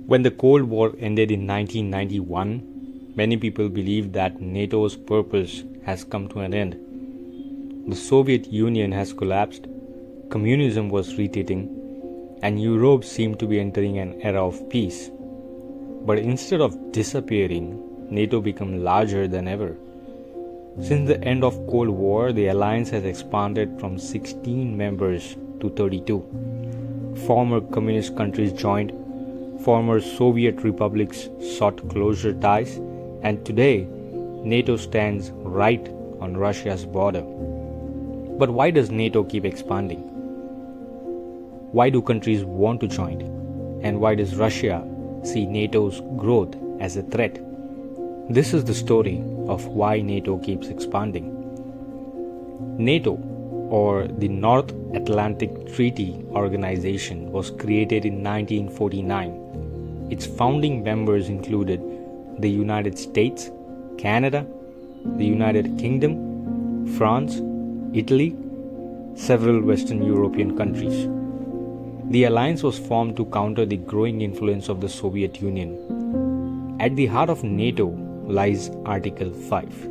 When the Cold War ended in 1991, many people believed that NATO's purpose has come to an end. The Soviet Union has collapsed, communism was retreating, and Europe seemed to be entering an era of peace. But instead of disappearing, NATO became larger than ever. Since the end of Cold War, the alliance has expanded from 16 members to 32. Former communist countries joined, former Soviet republics sought closer ties, and today NATO stands right on Russia's border. But why does NATO keep expanding? Why do countries want to join? And why does Russia see NATO's growth as a threat? This is the story of why NATO keeps expanding. NATO, or the North Atlantic Treaty Organization, was created in 1949. Its founding members included the United States, Canada, the United Kingdom, France, Italy, several Western European countries. The alliance was formed to counter the growing influence of the Soviet Union. At the heart of NATO lies Article 5.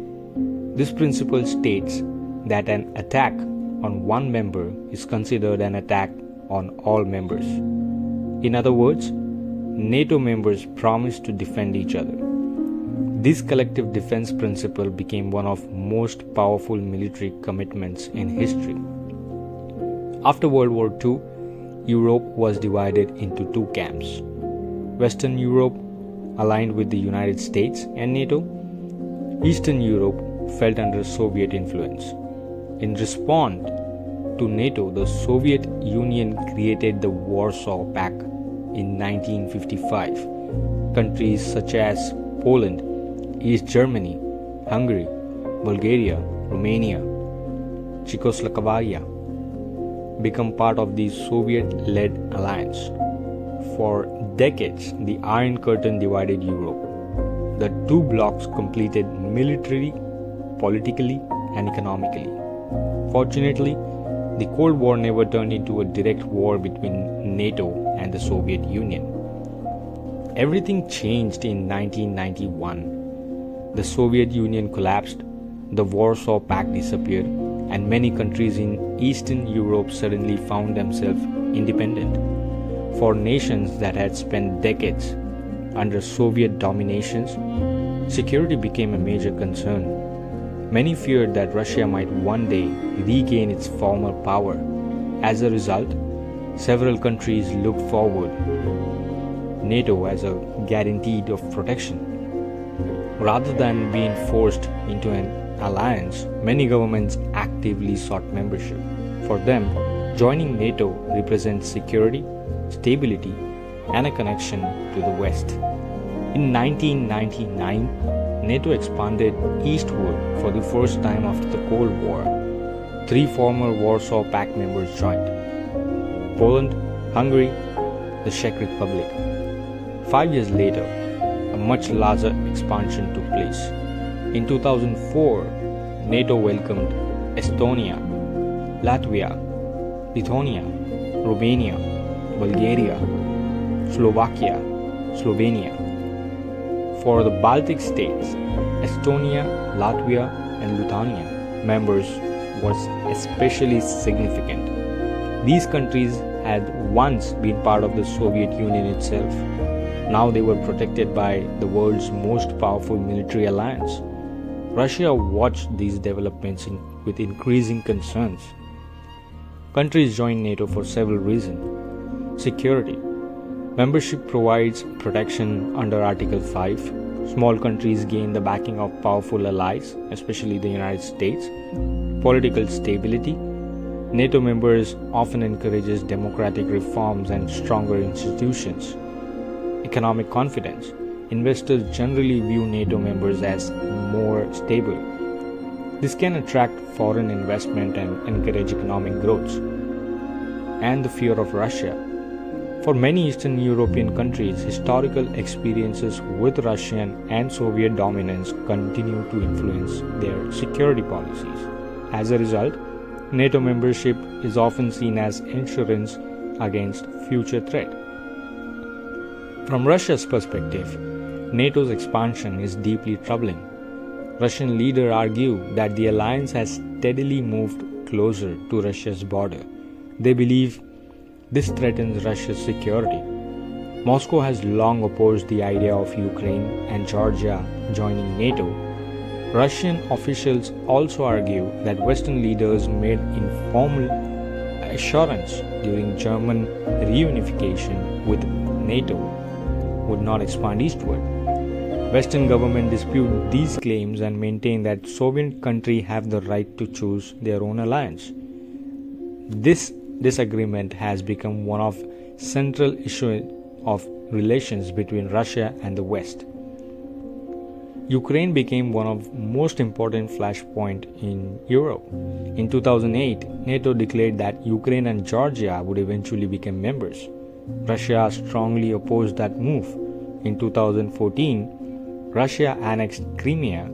This principle states that an attack on one member is considered an attack on all members. In other words, NATO members promise to defend each other. This collective defense principle became one of most powerful military commitments in history. After World War II, Europe was divided into two camps. Western Europe aligned with the United States and NATO. Eastern Europe felt under Soviet influence. In response to NATO, the Soviet Union created the Warsaw Pact in 1955. Countries such as Poland, East Germany, Hungary, Bulgaria, Romania, Czechoslovakia become part of the Soviet-led alliance. For decades, the Iron Curtain divided Europe. The two blocs competed militarily, politically, and economically. Fortunately, the Cold War never turned into a direct war between NATO and the Soviet Union. Everything changed in 1991. The Soviet Union collapsed, the Warsaw Pact disappeared, and many countries in Eastern Europe suddenly found themselves independent. For nations that had spent decades under Soviet dominations, security became a major concern. Many feared that Russia might one day regain its former power. As a result, several countries looked forward NATO as a guarantee of protection. Rather than being forced into an alliance, many governments actively sought membership. For them, joining NATO represents security, stability, and a connection to the West. In 1999, NATO expanded eastward for the first time after the Cold War. 3 former Warsaw Pact members joined: Poland, Hungary, the Czech Republic. 5 years later, a much larger expansion took place. In 2004, NATO welcomed Estonia, Latvia, Lithuania, Romania, Bulgaria, Slovakia, Slovenia. For the Baltic states, Estonia, Latvia, and Lithuania members was especially significant. These countries had once been part of the Soviet Union itself. Now they were protected by the world's most powerful military alliance. Russia watched these developments with increasing concerns. Countries joined NATO for several reasons. Security. Membership provides protection under Article 5. Small countries gain the backing of powerful allies, especially the United States. Political stability. NATO members often encourages democratic reforms and stronger institutions. Economic confidence. Investors generally view NATO members as more stable. This can attract foreign investment and encourage economic growth. And the fear of Russia. For many Eastern European countries, historical experiences with Russian and Soviet dominance continue to influence their security policies. As a result, NATO membership is often seen as insurance against future threat. From Russia's perspective, NATO's expansion is deeply troubling. Russian leaders argue that the alliance has steadily moved closer to Russia's border. They believe this threatens Russia's security. Moscow has long opposed the idea of Ukraine and Georgia joining NATO. Russian officials also argue that Western leaders made informal assurance during German reunification with NATO would not expand eastward. Western governments dispute these claims and maintain that Soviet countries have the right to choose their own alliance. This disagreement has become one of central issues of relations between Russia and the West. Ukraine became one of most important flashpoints in Europe. In 2008, NATO declared that Ukraine and Georgia would eventually become members. Russia strongly opposed that move. In 2014, Russia annexed Crimea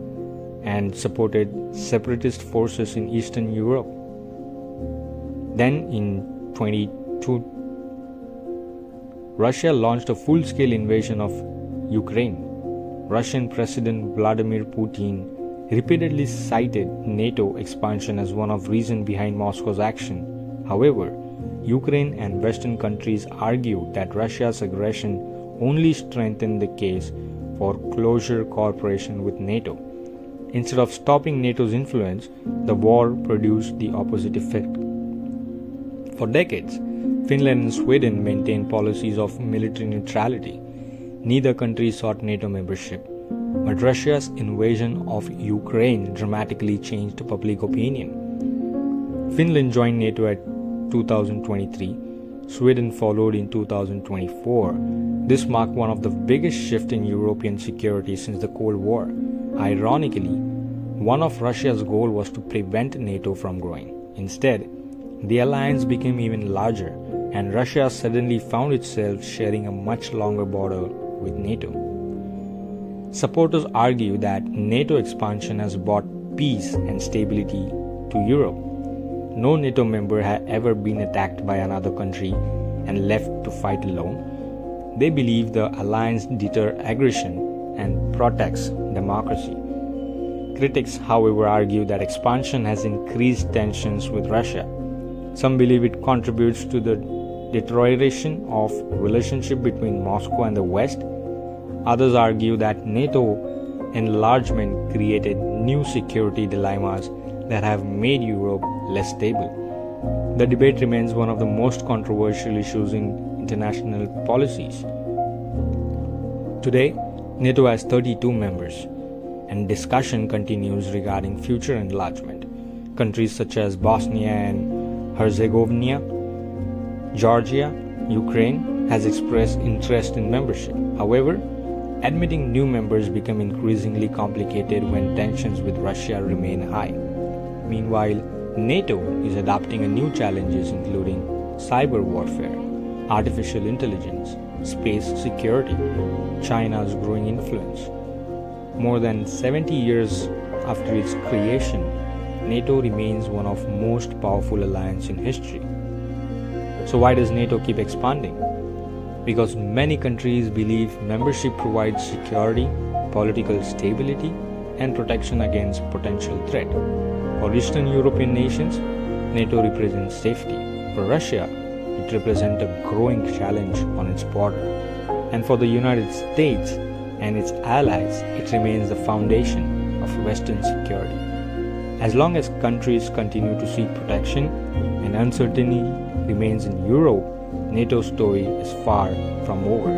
and supported separatist forces in Eastern Europe. Then in 2022, Russia launched a full-scale invasion of Ukraine. Russian President Vladimir Putin repeatedly cited NATO expansion as one of the reasons behind Moscow's action. However, Ukraine and Western countries argued that Russia's aggression only strengthened the case for closer cooperation with NATO. Instead of stopping NATO's influence, the war produced the opposite effect. For decades, Finland and Sweden maintained policies of military neutrality. Neither country sought NATO membership, but Russia's invasion of Ukraine dramatically changed public opinion. Finland joined NATO at 2023. Sweden followed in 2024. This marked one of the biggest shifts in European security since the Cold War. Ironically, one of Russia's goals was to prevent NATO from growing. Instead, the alliance became even larger, and Russia suddenly found itself sharing a much longer border with NATO. Supporters argue that NATO expansion has brought peace and stability to Europe. No NATO member had ever been attacked by another country and left to fight alone. They believe the alliance deters aggression and protects democracy. Critics, however, argue that expansion has increased tensions with Russia. Some believe it contributes to the deterioration of relationship between Moscow and the West. Others argue that NATO enlargement created new security dilemmas that have made Europe less stable. The debate remains one of the most controversial issues in international policies. Today, NATO has 32 members, and discussion continues regarding future enlargement. Countries such as Bosnia and Herzegovina, Georgia, Ukraine has expressed interest in membership. However, admitting new members become increasingly complicated when tensions with Russia remain high. Meanwhile, NATO is adopting a new challenges including cyber warfare, artificial intelligence, space security, China's growing influence. More than 70 years after its creation, NATO remains one of the most powerful alliances in history. So why does NATO keep expanding? Because many countries believe membership provides security, political stability, and protection against potential threat. For Eastern European nations, NATO represents safety. For Russia, it represents a growing challenge on its border. And for the United States and its allies, it remains the foundation of Western security. As long as countries continue to seek protection and uncertainty remains in Europe, NATO's story is far from over.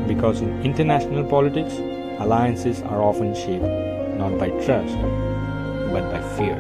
Because in international politics, alliances are often shaped not by trust, but by fear.